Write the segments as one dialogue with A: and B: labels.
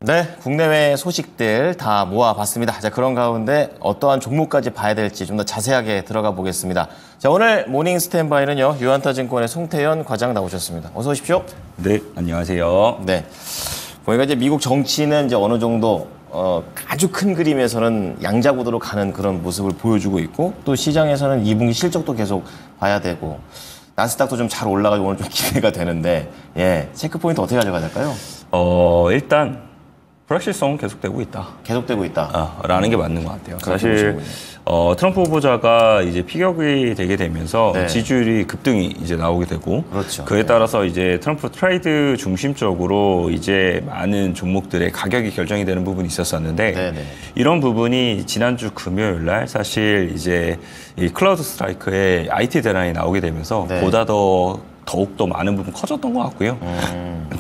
A: 네, 국내외 소식들 다 모아봤습니다. 자, 그런 가운데 어떠한 종목까지 봐야 될지 좀 더 자세하게 들어가 보겠습니다. 자, 오늘 모닝 스탠바이는요, 유한타증권의 송태현 과장 나오셨습니다. 어서 오십시오.
B: 네, 안녕하세요.
A: 네, 보니까 이제 미국 정치는 이제 어느 정도 아주 큰 그림에서는 양자구도로 가는 그런 모습을 보여주고 있고, 또 시장에서는 2분기 실적도 계속 봐야 되고, 나스닥도 좀 잘 올라가고 오늘 좀 기대가 되는데, 예, 체크 포인트 어떻게 가져가야 될까요?
B: 일단 불확실성은 계속되고 있다.
A: 계속되고 있다.
B: 라는 게 맞는 것 같아요. 사실 트럼프 후보자가 이제 피격이 되게 되면서
A: 네.
B: 지지율이 급등이 이제 나오게 되고,
A: 그렇죠.
B: 그에 따라서 이제 트럼프 트레이드 중심적으로 이제 많은 종목들의 가격이 결정이 되는 부분이 있었었는데,
A: 네네.
B: 이런 부분이 지난주 금요일 날 사실 이제 이 클라우드 스트라이크의 IT 대란이 나오게 되면서
A: 네.
B: 보다 더욱더 많은 부분 커졌던 것 같고요.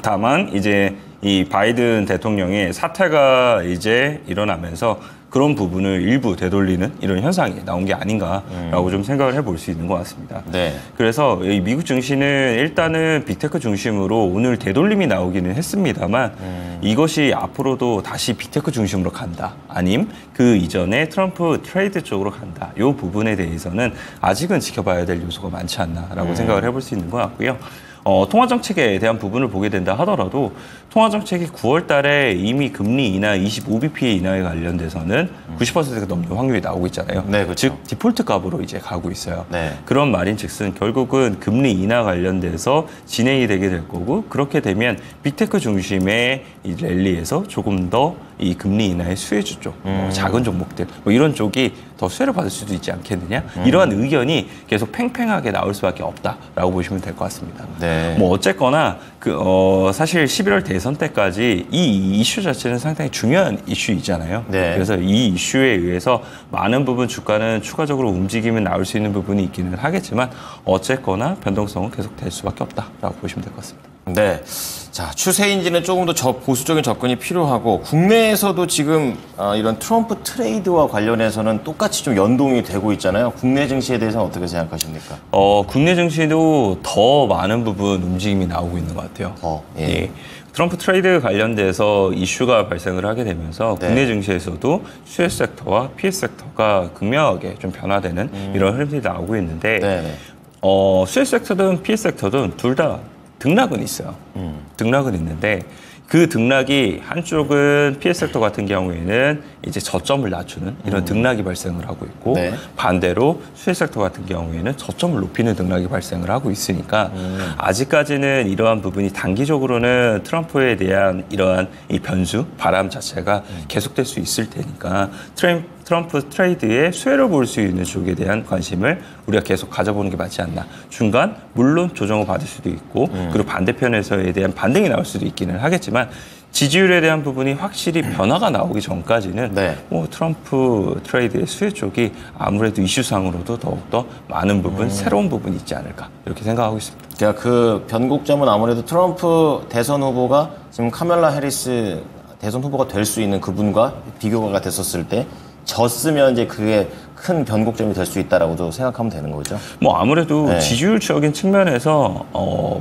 B: 다만 이제 이 바이든 대통령의 사태가 이제 일어나면서 그런 부분을 일부 되돌리는 이런 현상이 나온 게 아닌가라고 좀 생각을 해볼 수 있는 것 같습니다.
A: 네.
B: 그래서 이 미국 증시는 일단은 빅테크 중심으로 오늘 되돌림이 나오기는 했습니다만 이것이 앞으로도 다시 빅테크 중심으로 간다, 아님 그 이전에 트럼프 트레이드 쪽으로 간다, 이 부분에 대해서는 아직은 지켜봐야 될 요소가 많지 않나라고 생각을 해볼 수 있는 것 같고요. 통화정책에 대한 부분을 보게 된다 하더라도 통화정책이 9월 달에 이미 금리 인하 25bp 인하에 관련돼서는 90%가 넘는 확률이 나오고 있잖아요.
A: 네, 그렇죠.
B: 즉 디폴트 값으로 이제 가고 있어요.
A: 네.
B: 그런 말인즉슨 결국은 금리 인하 관련돼서 진행이 되게 될 거고, 그렇게 되면 빅테크 중심의 이 랠리에서 조금 더 이 금리 인하의 수혜주 쪽, 작은 종목들 이런 쪽이 더 수혜를 받을 수도 있지 않겠느냐, 이러한 의견이 계속 팽팽하게 나올 수밖에 없다라고 보시면 될 것 같습니다.
A: 네.
B: 뭐 어쨌거나 사실 11월 대선 때까지 이 이슈 자체는 상당히 중요한 이슈이잖아요.
A: 네.
B: 그래서 이 이슈에 의해서 많은 부분 주가는 추가적으로 움직임이 나올 수 있는 부분이 있기는 하겠지만, 어쨌거나 변동성은 계속 될 수밖에 없다라고 보시면 될 것 같습니다.
A: 네. 자, 추세인지는 조금 더 보수적인 접근이 필요하고, 국내에서도 지금 이런 트럼프 트레이드와 관련해서는 똑같이 좀 연동이 되고 있잖아요. 국내 증시에 대해서는 어떻게 생각하십니까?
B: 국내 증시도 더 많은 부분 움직임이 나오고 있는 것 같아요.
A: 예.
B: 예. 트럼프 트레이드 관련돼서 이슈가 발생을 하게 되면서
A: 네.
B: 국내 증시에서도 수혜 섹터와 피해 섹터가 극명하게 좀 변화되는 이런 흐름들이 나오고 있는데,
A: 네네.
B: 수혜 섹터든 피해 섹터든 둘 다 등락은 있어요. 등락은 있는데, 그 등락이 한쪽은 피해 섹터 같은 경우에는 이제 저점을 낮추는 이런 등락이 발생을 하고 있고,
A: 네.
B: 반대로 수혜 섹터 같은 경우에는 저점을 높이는 등락이 발생을 하고 있으니까 아직까지는 이러한 부분이 단기적으로는 트럼프에 대한 이러한 이 변수, 바람 자체가 계속될 수 있을 테니까 트럼프 트레이드의 수혜를 볼 수 있는 쪽에 대한 관심을 우리가 계속 가져보는 게 맞지 않나. 중간 물론 조정을 받을 수도 있고, 그리고 반대편에서에 대한 반등이 나올 수도 있기는 하겠지만, 지지율에 대한 부분이 확실히 변화가 나오기 전까지는
A: 네.
B: 트럼프 트레이드의 수혜 쪽이 아무래도 이슈상으로도 더욱더 많은 부분, 새로운 부분이 있지 않을까, 이렇게 생각하고 있습니다.
A: 그러니까 그 변곡점은 아무래도 트럼프 대선 후보가 지금 카멜라 해리스 대선 후보가 될 수 있는 그분과 비교가 됐었을 때 졌으면 이제 그게 큰 변곡점이 될 수 있다라고도 생각하면 되는 거죠.
B: 뭐 아무래도
A: 네.
B: 지지율적인 측면에서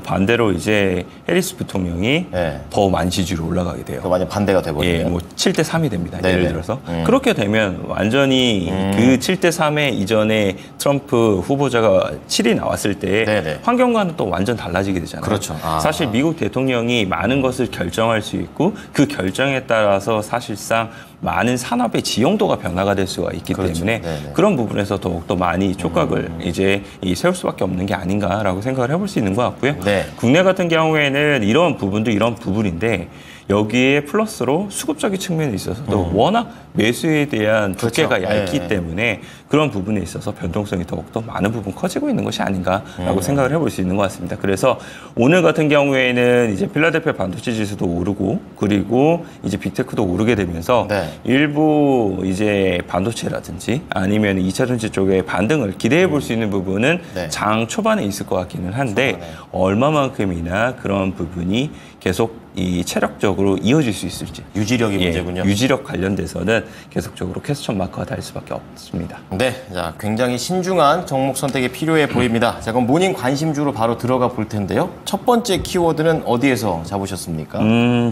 B: 반대로 이제 해리스 부통령이
A: 네.
B: 더 많이 지지율이 올라가게 돼요.
A: 만약 반대가 되거든요.
B: 예, 뭐 7대 3이 됩니다.
A: 네네.
B: 예를 들어서. 그렇게 되면 완전히 그 7대 3의 이전에 트럼프 후보자가 7이 나왔을 때
A: 네네.
B: 환경과는 또 완전 달라지게 되잖아요.
A: 그렇죠.
B: 사실 미국 대통령이 많은 것을 결정할 수 있고, 그 결정에 따라서 사실상 많은 산업의 지형도가 변화가 될 수가 있기
A: 그렇죠.
B: 때문에
A: 네네.
B: 그런 부분에서 더욱더 많이 촉각을 이제 세울 수밖에 없는 게 아닌가라고 생각을 해볼 수 있는 것 같고요.
A: 네.
B: 국내 같은 경우에는 이런 부분도 이런 부분인데, 여기에 플러스로 수급적인 측면에 있어서도 워낙 매수에 대한 두께가
A: 그렇죠.
B: 얇기
A: 네.
B: 때문에 그런 부분에 있어서 변동성이 더욱더 많은 부분 커지고 있는 것이 아닌가라고 생각을 해볼 수 있는 것 같습니다. 그래서 오늘 같은 경우에는 이제 필라델피아 반도체 지수도 오르고, 그리고 이제 빅테크도 오르게 되면서
A: 네.
B: 일부 이제 반도체라든지 아니면 2차 전지 쪽의 반등을 기대해 볼 수 있는 부분은
A: 네.
B: 장 초반에 있을 것 같기는 한데,
A: 초반에.
B: 얼마만큼이나 그런 부분이 계속 이 체력적으로 이어질 수 있을지.
A: 유지력이 문제군요.
B: 유지력 관련돼서는 계속적으로 퀘스천 마크가 달 수밖에 없습니다.
A: 네, 자, 굉장히 신중한 종목 선택이 필요해 보입니다. 자, 그럼 모닝 관심주로 바로 들어가 볼 텐데요. 첫 번째 키워드는 어디에서 잡으셨습니까?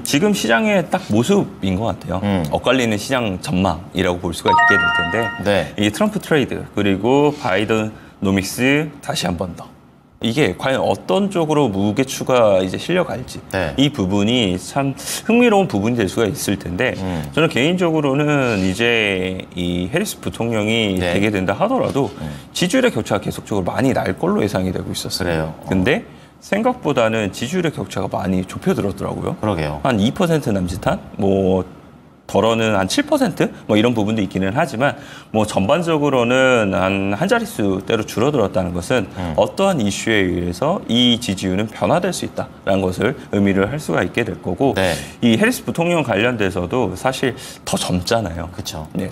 B: 지금 시장의 딱 모습인 것 같아요. 엇갈리는 시장 전망이라고 볼 수가 있게 될 텐데
A: 네.
B: 이 트럼프 트레이드 그리고 바이든 노믹스 다시 한 번 더. 이게 과연 어떤 쪽으로 무게추가 이제 실려갈지
A: 네.
B: 이 부분이 참 흥미로운 부분이 될 수가 있을 텐데 저는 개인적으로는 이제 이 해리스 부통령이
A: 네.
B: 되게 된다 하더라도 지지율의 격차가 계속적으로 많이 날 걸로 예상이 되고 있었어요.
A: 그래요.
B: 근데 생각보다는 지지율의 격차가 많이 좁혀들었더라고요.
A: 그러게요.
B: 한 2% 남짓한 뭐 덜어는 한 7% 뭐 이런 부분도 있기는 하지만 뭐 전반적으로는 한 자릿수대로 줄어들었다는 것은 어떠한 이슈에 의해서 이 지지율은 변화될 수 있다라는 것을 의미를 할 수가 있게 될 거고
A: 네.
B: 이 해리스 부통령 관련돼서도 사실 더 젊잖아요.
A: 그렇죠.
B: 네,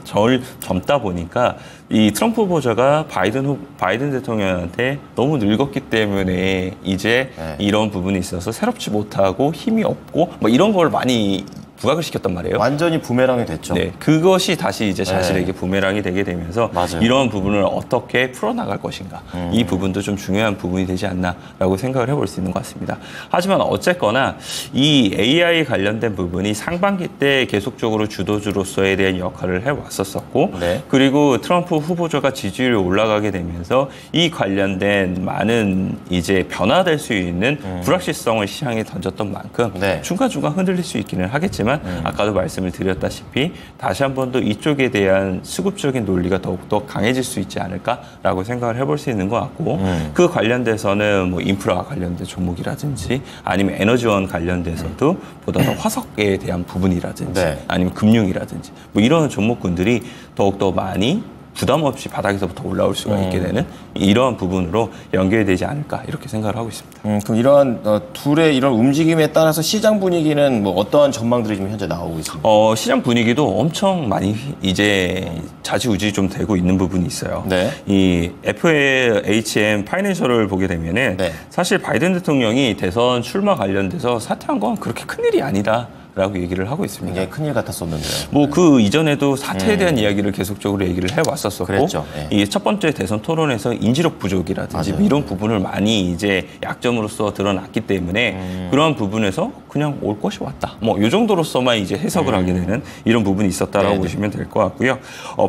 B: 젊다 보니까 이 트럼프 후보자가 바이든 대통령한테 너무 늙었기 때문에 이제
A: 네.
B: 이런 부분이 있어서 새롭지 못하고 힘이 없고 뭐 이런 걸 많이 부각을 시켰단 말이에요.
A: 완전히 부메랑이 됐죠.
B: 네, 그것이 다시 이제 자신에게 부메랑이 되게 되면서
A: 맞아요.
B: 이러한 부분을 어떻게 풀어나갈 것인가. 이 부분도 좀 중요한 부분이 되지 않나라고 생각을 해볼 수 있는 것 같습니다. 하지만 어쨌거나 이 AI 관련된 부분이 상반기 때 계속적으로 주도주로서에 대한 역할을 해왔었었고
A: 네.
B: 그리고 트럼프 후보자가 지지율이 올라가게 되면서 이 관련된 많은 이제 변화될 수 있는 불확실성을 시장에 던졌던 만큼
A: 네.
B: 중간중간 흔들릴 수 있기는 하겠지만 아까도 말씀을 드렸다시피 다시 한 번 더 이쪽에 대한 수급적인 논리가 더욱더 강해질 수 있지 않을까라고 생각을 해볼 수 있는 것 같고 그 관련돼서는 뭐 인프라 관련된 종목이라든지 아니면 에너지원 관련돼서도 보다 더 화석에 대한 부분이라든지
A: 네.
B: 아니면 금융이라든지 뭐 이런 종목군들이 더욱더 많이 부담 없이 바닥에서부터 올라올 수가 있게 되는 이러한 부분으로 연결되지 않을까 이렇게 생각을 하고 있습니다.
A: 그럼 이러한 둘의 이런 움직임에 따라서 시장 분위기는 뭐 어떠한 전망들이 지금 현재 나오고 있습니다.
B: 시장 분위기도 엄청 많이 이제 좌지우지 좀 되고 있는 부분이 있어요.
A: 네.
B: 이 FHM 파이낸셜을 보게 되면은
A: 네.
B: 사실 바이든 대통령이 대선 출마 관련돼서 사퇴한 건 그렇게 큰일이 아니다. 라고 얘기를 하고 있습니다.
A: 굉장히 큰일 같았었는데요.
B: 뭐 그 이전에도 사퇴에 대한 이야기를 계속적으로 얘기를 해왔었었고
A: 그랬죠. 예.
B: 이 첫 번째 대선 토론에서 인지력 부족이라든지
A: 맞아요.
B: 이런 부분을 많이 이제 약점으로서 드러났기 때문에 그러한 부분에서 그냥 올 것이 왔다. 뭐 이 정도로서만 이제 해석을 하게 되는 이런 부분이 있었다라고
A: 네네.
B: 보시면 될 것 같고요.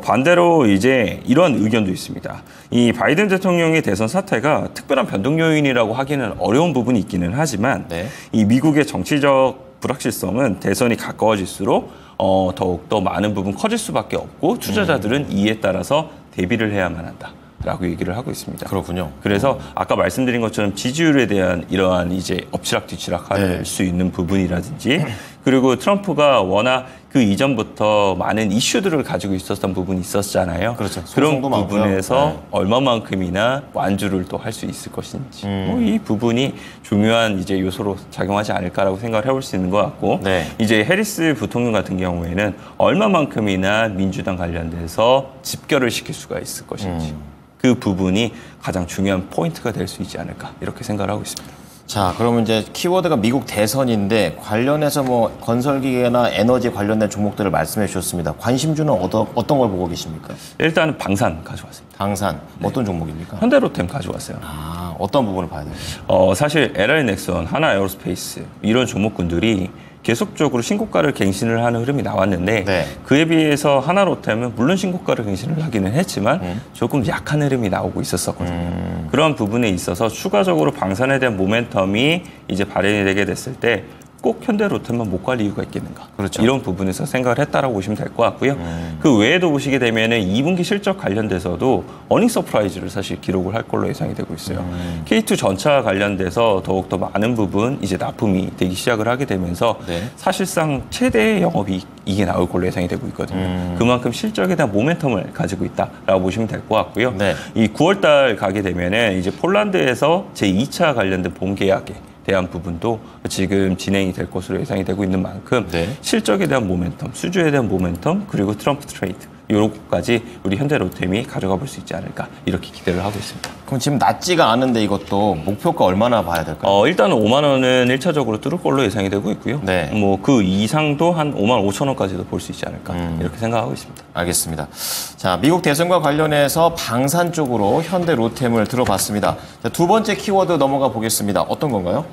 B: 반대로 이제 이런 의견도 있습니다. 이 바이든 대통령의 대선 사퇴가 특별한 변동 요인이라고 하기는 어려운 부분이 있기는 하지만
A: 네.
B: 이 미국의 정치적 불확실성은 대선이 가까워질수록 더욱더 많은 부분 커질 수밖에 없고 투자자들은 이에 따라서 대비를 해야만 한다라고 얘기를 하고 있습니다.
A: 그렇군요.
B: 그래서 아까 말씀드린 것처럼 지지율에 대한 이러한 이제 엎치락뒤치락 할
A: 네.
B: 수 있는 부분이라든지 그리고 트럼프가 워낙 그 이전부터 많은 이슈들을 가지고 있었던 부분이 있었잖아요.
A: 그렇죠.
B: 그런
A: 소송도 많고요.
B: 부분에서
A: 네.
B: 얼마만큼이나 완주를 또 할 수 있을 것인지 뭐이 부분이 중요한 이제 요소로 작용하지 않을까라고 생각을 해볼 수 있는 것 같고
A: 네.
B: 이제 해리스 부통령 같은 경우에는 얼마만큼이나 민주당 관련돼서 집결을 시킬 수가 있을 것인지 그 부분이 가장 중요한 포인트가 될 수 있지 않을까 이렇게 생각을 하고 있습니다.
A: 자, 그러면 이제 키워드가 미국 대선인데 관련해서 뭐 건설기계나 에너지 관련된 종목들을 말씀해 주셨습니다. 관심주는 어떤 걸 보고 계십니까?
B: 일단은 방산 가져왔습니다.
A: 방산 어떤 종목입니까?
B: 현대로템 가져왔어요.
A: 아, 어떤 부분을 봐야 됩니까?
B: 사실 LG 넥슨, 하나 에어로스페이스 이런 종목군들이 계속적으로 신고가를 갱신을 하는 흐름이 나왔는데
A: 네.
B: 그에 비해서 하나로템은 물론 신고가를 갱신을 하기는 했지만 조금 약한 흐름이 나오고 있었거든요. 그런 부분에 있어서 추가적으로 방산에 대한 모멘텀이 이제 발현이 되게 됐을 때 꼭 현대로템만 못 갈 이유가 있겠는가.
A: 그렇죠.
B: 이런 부분에서 생각을 했다라고 보시면 될 것 같고요. 그 외에도 보시게 되면은 2분기 실적 관련돼서도 어닝 서프라이즈를 사실 기록을 할 걸로 예상이 되고 있어요. K2 전차 관련돼서 더욱더 많은 부분 이제 납품이 되기 시작을 하게 되면서
A: 네.
B: 사실상 최대의 영업이익이 나올 걸로 예상이 되고 있거든요. 그만큼 실적에 대한 모멘텀을 가지고 있다라고 보시면 될 것 같고요.
A: 네.
B: 이 9월달 가게 되면은 이제 폴란드에서 제2차 관련된 본계약에 대한 부분도 지금 진행이 될 것으로 예상이 되고 있는 만큼
A: 네.
B: 실적에 대한 모멘텀, 수주에 대한 모멘텀, 그리고 트럼프 트레이드 이런 것까지 우리 현대로템이 가져가 볼 수 있지 않을까 이렇게 기대를 하고 있습니다.
A: 그럼 지금 낮지가 않은데 이것도 목표가 얼마나 봐야 될까요?
B: 일단은 5만 원은 1차적으로 뚫을 걸로 예상이 되고 있고요.
A: 네.
B: 뭐 그 이상도 한 5만 5천 원까지도 볼 수 있지 않을까 이렇게 생각하고 있습니다.
A: 알겠습니다. 자, 미국 대선과 관련해서 방산 쪽으로 현대로템을 들어봤습니다. 자, 두 번째 키워드 넘어가 보겠습니다. 어떤 건가요?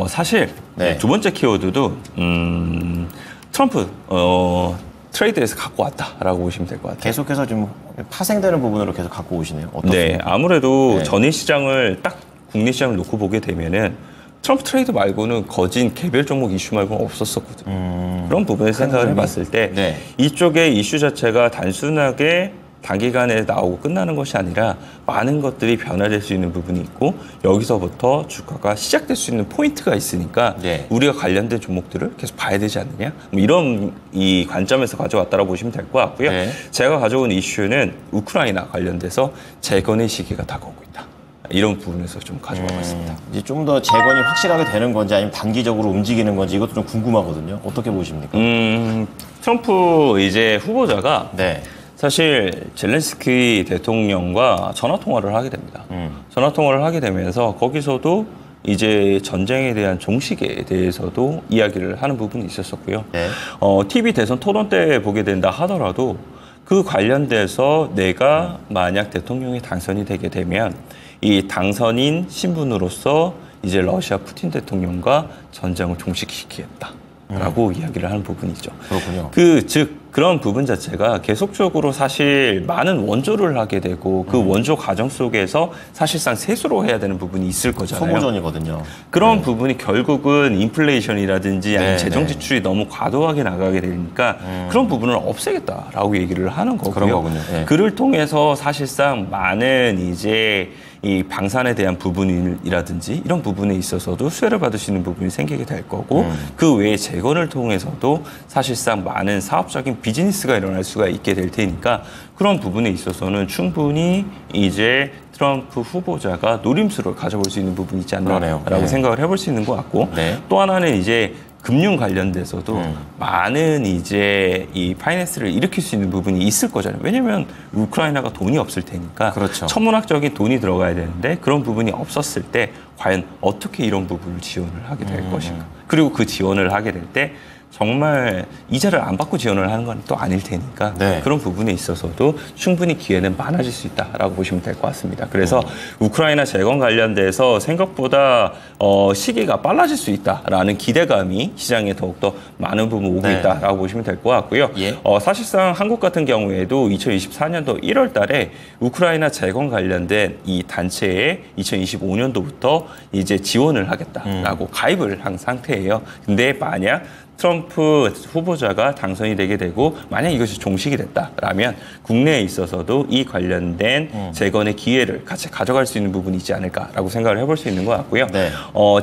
B: 사실
A: 네.
B: 두 번째 키워드도 트럼프 트레이드에서 갖고 왔다라고 보시면 될 것 같아요.
A: 계속해서 좀 파생되는 부분으로 계속 갖고 오시네요. 어떻습니까?
B: 네, 아무래도
A: 네.
B: 전일 시장을 딱 국내 시장을 놓고 보게 되면은 트럼프 트레이드 말고는 거진 개별 종목 이슈 말고는 없었었거든요. 그런 부분을 생각을 해봤을 때
A: 네.
B: 이쪽의 이슈 자체가 단순하게 단기간에 나오고 끝나는 것이 아니라 많은 것들이 변화될 수 있는 부분이 있고 여기서부터 주가가 시작될 수 있는 포인트가 있으니까
A: 네.
B: 우리가 관련된 종목들을 계속 봐야 되지 않느냐 뭐 이런 이 관점에서 가져왔다라고 보시면 될 것 같고요.
A: 네.
B: 제가 가져온 이슈는 우크라이나 관련돼서 재건의 시기가 다가오고 있다. 이런 부분에서 좀 가져와봤습니다.
A: 이제 좀 더 재건이 확실하게 되는 건지 아니면 단기적으로 움직이는 건지 이것도 좀 궁금하거든요. 어떻게 보십니까?
B: 트럼프 이제 후보자가
A: 네.
B: 사실 젤렌스키 대통령과 전화 통화를 하게 됩니다. 전화 통화를 하게 되면서 거기서도 이제 전쟁에 대한 종식에 대해서도 이야기를 하는 부분이 있었었고요.
A: 네.
B: TV 대선 토론 때 보게 된다 하더라도 그 관련돼서 내가 만약 대통령이 당선이 되게 되면 이 당선인 신분으로서 이제 러시아 푸틴 대통령과 전쟁을 종식시키겠다라고 이야기를 하는 부분이죠.
A: 그렇군요.
B: 즉 그런 부분 자체가 계속적으로 사실 많은 원조를 하게 되고 그 원조 과정 속에서 사실상 세수로 해야 되는 부분이 있을 거잖아요.
A: 소모전이거든요.
B: 그런 부분이 결국은 인플레이션이라든지 아니면
A: 네,
B: 재정
A: 네.
B: 지출이 너무 과도하게 나가게 되니까 그런 부분을 없애겠다라고 얘기를 하는 거고요.
A: 그런 거군요. 네.
B: 그를 통해서 사실상 많은 이제 이 방산에 대한 부분이라든지 이런 부분에 있어서도 수혜를 받을 수 있는 부분이 생기게 될 거고 그 외에 재건을 통해서도 사실상 많은 사업적인 비즈니스가 일어날 수가 있게 될 테니까 그런 부분에 있어서는 충분히 이제 트럼프 후보자가 노림수를 가져볼 수 있는 부분이 있지 않나라고
A: 네.
B: 생각을 해볼 수 있는 것 같고
A: 네.
B: 또 하나는 이제 금융 관련돼서도 많은 이제 이 파이낸스를 일으킬 수 있는 부분이 있을 거잖아요. 왜냐하면 우크라이나가 돈이 없을 테니까
A: 그렇죠.
B: 천문학적인 돈이 들어가야 되는데 그런 부분이 없었을 때 과연 어떻게 이런 부분을 지원을 하게 될 것인가. 그리고 그 지원을 하게 될 때 정말 이자를 안 받고 지원을 하는 건 또 아닐 테니까
A: 네.
B: 그런 부분에 있어서도 충분히 기회는 많아질 수 있다라고 보시면 될 것 같습니다. 그래서 우크라이나 재건 관련돼서 생각보다 시기가 빨라질 수 있다라는 기대감이 시장에 더욱더 많은 부분 오고
A: 네.
B: 있다라고 보시면 될 것 같고요.
A: 예.
B: 사실상 한국 같은 경우에도 2024년도 1월 달에 우크라이나 재건 관련된 이 단체에 2025년도부터 이제 지원을 하겠다라고 가입을 한 상태예요. 근데 만약 트럼프 후보자가 당선이 되게 되고 만약 이것이 종식이 됐다라면 국내에 있어서도 이 관련된 재건의 기회를 같이 가져갈 수 있는 부분이 있지 않을까라고 생각을 해볼 수 있는 것 같고요.
A: 네.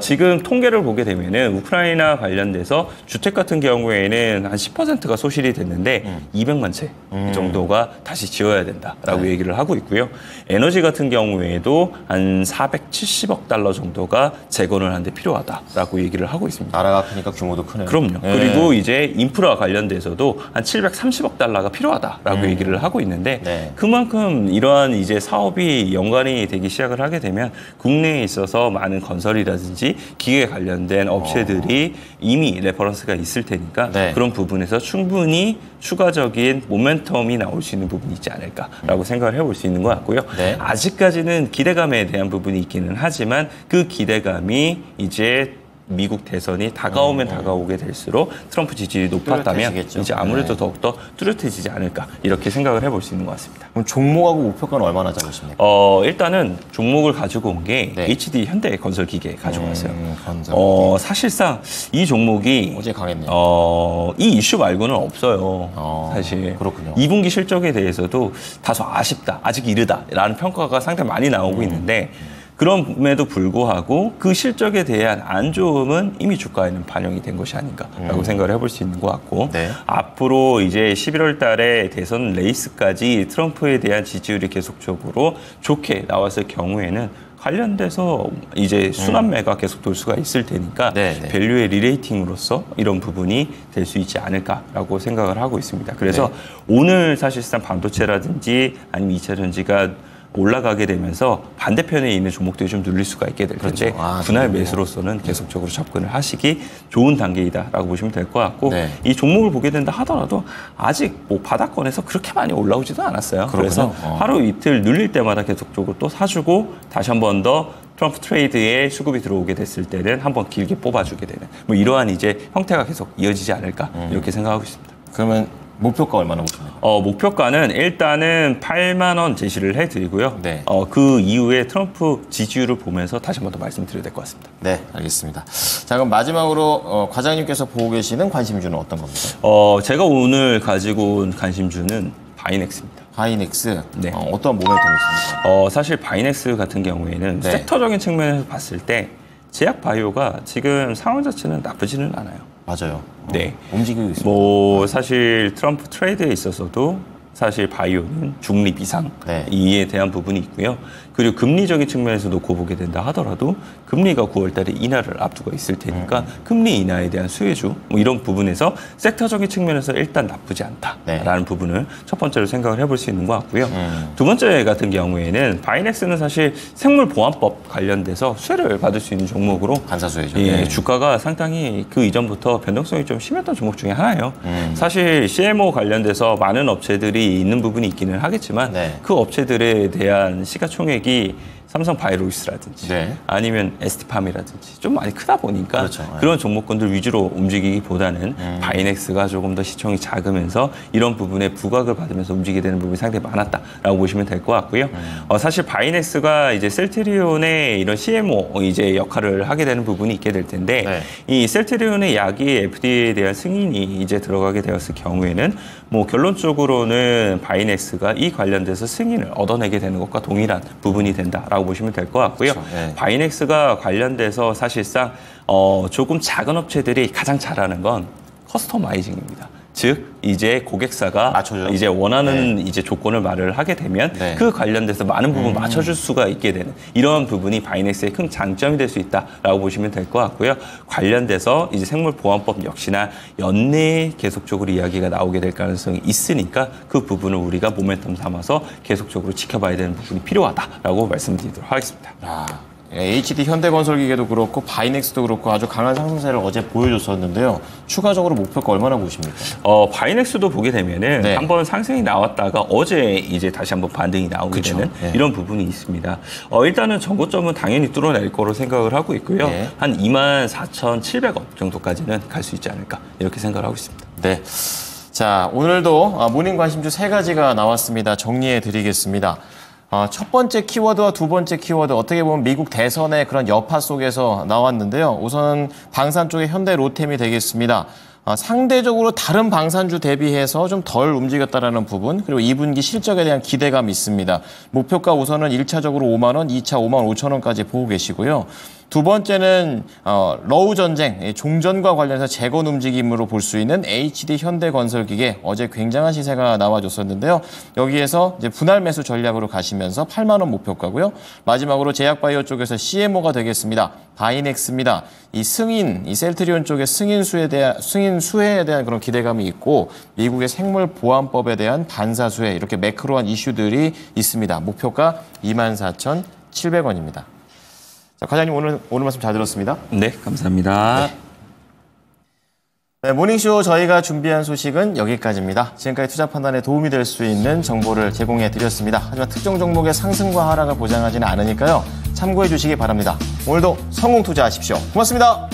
B: 지금 통계를 보게 되면은 우크라이나 관련돼서 주택 같은 경우에는 한 10%가 소실이 됐는데 200만 채 정도가 다시 지어야 된다라고
A: 네.
B: 얘기를 하고 있고요. 에너지 같은 경우에도 한 470억 달러 정도가 재건을 하는데 필요하다라고 얘기를 하고 있습니다.
A: 나라가 크니까 규모도 크네요.
B: 그럼요.
A: 네.
B: 그리고 이제 인프라 관련돼서도 한 730억 달러가 필요하다라고 얘기를 하고 있는데
A: 네.
B: 그만큼 이러한 이제 사업이 연관이 되기 시작을 하게 되면 국내에 있어서 많은 건설이라든지 기계 관련된 업체들이 이미 레퍼런스가 있을 테니까
A: 네.
B: 그런 부분에서 충분히 추가적인 모멘텀이 나올 수 있는 부분이 있지 않을까라고 생각을 해볼 수 있는 것 같고요.
A: 네.
B: 아직까지는 기대감에 대한 부분이 있기는 하지만 그 기대감이 이제 미국 대선이 다가오면 다가오게 될수록 트럼프 지지율이 높았다면
A: 뚜렷해지겠죠.
B: 이제 아무래도
A: 네.
B: 더욱더 뚜렷해지지 않을까 이렇게 생각을 해볼 수 있는 것 같습니다.
A: 그럼 종목하고 목표가는 얼마나 잡으십니까?
B: 일단은 종목을 가지고 온 게
A: 네.
B: HD 현대건설기계 가지고 왔어요.
A: 건설.
B: 사실상 이 종목이
A: 어제 강했네요.
B: 이 이슈 말고는 없어요. 사실
A: 그렇군요.
B: 2분기 실적에 대해서도 다소 아쉽다, 아직 이르다라는 평가가 상당히 많이 나오고 있는데 그럼에도 불구하고 그 실적에 대한 안 좋음은 이미 주가에는 반영이 된 것이 아닌가라고 생각을 해볼 수 있는 것 같고
A: 네.
B: 앞으로 이제 11월 달에 대선 레이스까지 트럼프에 대한 지지율이 계속적으로 좋게 나왔을 경우에는 관련돼서 이제 순환매가 계속 돌 수가 있을 테니까
A: 네, 네.
B: 밸류의 리레이팅으로서 이런 부분이 될 수 있지 않을까라고 생각을 하고 있습니다. 그래서 오늘 사실상 반도체라든지 아니면 2차 전지가 올라가게 되면서 반대편에 있는 종목들이 좀 눌릴 수가 있게 될 텐데
A: 그렇죠.
B: 분할 매수로서는 계속적으로 접근을 하시기 좋은 단계이다라고 보시면 될 것 같고
A: 네.
B: 이 종목을 보게 된다 하더라도 아직 뭐 바닥권에서 그렇게 많이 올라오지도 않았어요. 그래서 하루 이틀 눌릴 때마다 계속적으로 또 사주고 다시 한 번 더 트럼프 트레이드에 수급이 들어오게 됐을 때는 한번 길게 뽑아주게 되는 뭐 이러한 이제 형태가 계속 이어지지 않을까 이렇게 생각하고 있습니다.
A: 그러면 목표가 얼마나 보십니까?
B: 목표가는 일단은 8만 원 제시를 해드리고요.
A: 네.
B: 그 이후에 트럼프 지지율을 보면서 다시 한 번 더 말씀드려야 될 것 같습니다.
A: 네, 알겠습니다. 자, 그럼 마지막으로 과장님께서 보고 계시는 관심주는 어떤 겁니까?
B: 제가 오늘 가지고 온 관심주는 바이넥스입니다.
A: 바이넥스.
B: 네.
A: 어떤 모멘텀이 있습니까?
B: 사실 바이넥스 같은 경우에는
A: 네.
B: 섹터적인 측면에서 봤을 때 제약 바이오가 지금 상황 자체는 나쁘지는 않아요.
A: 맞아요.
B: 네.
A: 움직이고 있습니다.
B: 뭐 사실 트럼프 트레이드에 있어서도 사실 바이오는 중립 이상
A: 네.
B: 이에 대한 부분이 있고요. 그리고 금리적인 측면에서 놓고 보게 된다 하더라도 금리가 9월 달에 인하를 앞두고 있을 테니까 금리 인하에 대한 수혜주 뭐 이런 부분에서 섹터적인 측면에서 일단 나쁘지 않다라는
A: 네.
B: 부분을 첫 번째로 생각을 해볼 수 있는 것 같고요. 두 번째 같은 경우에는 바이넥스는 사실 생물보안법 관련돼서 수혜를 받을 수 있는 종목으로
A: 반사수혜죠.
B: 예,
A: 네.
B: 주가가 상당히 그 이전부터 변동성이 좀 심했던 종목 중에 하나예요. 사실 CMO 관련돼서 많은 업체들이 있는 부분이 있기는 하겠지만
A: 네.
B: 그 업체들에 대한 시가총액이 삼성바이오로직스라든지
A: 네.
B: 아니면 ST팜이라든지 좀 많이 크다 보니까
A: 그렇죠. 네.
B: 그런 종목군들 위주로 움직이기보다는 바이넥스가 조금 더 시총이 작으면서 이런 부분에 부각을 받으면서 움직이게 되는 부분이 상당히 많았다라고 보시면 될 것 같고요. 사실 바이넥스가 이제 셀트리온의 이런 CMO 이제 역할을 하게 되는 부분이 있게 될 텐데
A: 네.
B: 이 셀트리온의 약이 FDA에 대한 승인이 이제 들어가게 되었을 경우에는 뭐 결론적으로는 바이넥스가 이 관련돼서 승인을 얻어내게 되는 것과 동일한 부분이 된다라고 보시면 될 것 같고요.
A: 그렇죠. 네.
B: 바이넥스가 관련돼서 사실상 조금 작은 업체들이 가장 잘하는 건 커스터마이징입니다. 즉 이제 고객사가
A: 맞춰줘.
B: 이제 원하는 이제 조건을 말을 하게 되면
A: 네.
B: 그 관련돼서 많은 부분 맞춰줄 수가 있게 되는 이러한 부분이 바이넥스의 큰 장점이 될 수 있다라고 보시면 될 것 같고요. 관련돼서 이제 생물보안법 역시나 연내에 계속적으로 이야기가 나오게 될 가능성이 있으니까 그 부분을 우리가 모멘텀 삼아서 계속적으로 지켜봐야 되는 부분이 필요하다라고 말씀드리도록 하겠습니다.
A: HD 현대건설기계도 그렇고 바이넥스도 그렇고 아주 강한 상승세를 어제 보여줬었는데요. 추가적으로 목표가 얼마나 보십니까?
B: 바이넥스도 보게 되면은
A: 네.
B: 한번 상승이 나왔다가 어제 이제 다시 한번 반등이 나오게
A: 그쵸.
B: 되는
A: 네.
B: 이런 부분이 있습니다. 일단은 전고점은 당연히 뚫어낼 거로 생각을 하고 있고요.
A: 네.
B: 한 24,700원 정도까지는 갈 수 있지 않을까 이렇게 생각을 하고 있습니다.
A: 네. 자, 오늘도 모닝 관심주 3가지가 나왔습니다. 정리해 드리겠습니다. 첫 번째 키워드와 두 번째 키워드 어떻게 보면 미국 대선의 그런 여파 속에서 나왔는데요. 우선 방산 쪽의 현대 로템이 되겠습니다. 상대적으로 다른 방산주 대비해서 좀 덜 움직였다라는 부분, 그리고 2분기 실적에 대한 기대감이 있습니다. 목표가 우선은 1차적으로 5만 원, 2차 5만 5천 원까지 보고 계시고요. 두 번째는 러우 전쟁, 종전과 관련해서 재건 움직임으로 볼 수 있는 HD 현대건설기계 어제 굉장한 시세가 나와줬었는데요. 여기에서 이제 분할 매수 전략으로 가시면서 8만 원 목표가고요. 마지막으로 제약바이오 쪽에서 CMO가 되겠습니다. 바이넥스입니다. 이 셀트리온 쪽의 승인 수혜에 대한 그런 기대감이 있고 미국의 생물보안법에 대한 반사 수혜 이렇게 매크로한 이슈들이 있습니다. 목표가 24,700원입니다. 자, 과장님 오늘 말씀 잘 들었습니다.
B: 네, 감사합니다.
A: 네, 모닝쇼 저희가 준비한 소식은 여기까지입니다. 지금까지 투자 판단에 도움이 될 수 있는 정보를 제공해 드렸습니다. 하지만 특정 종목의 상승과 하락을 보장하지는 않으니까요. 참고해 주시기 바랍니다. 오늘도 성공 투자하십시오. 고맙습니다.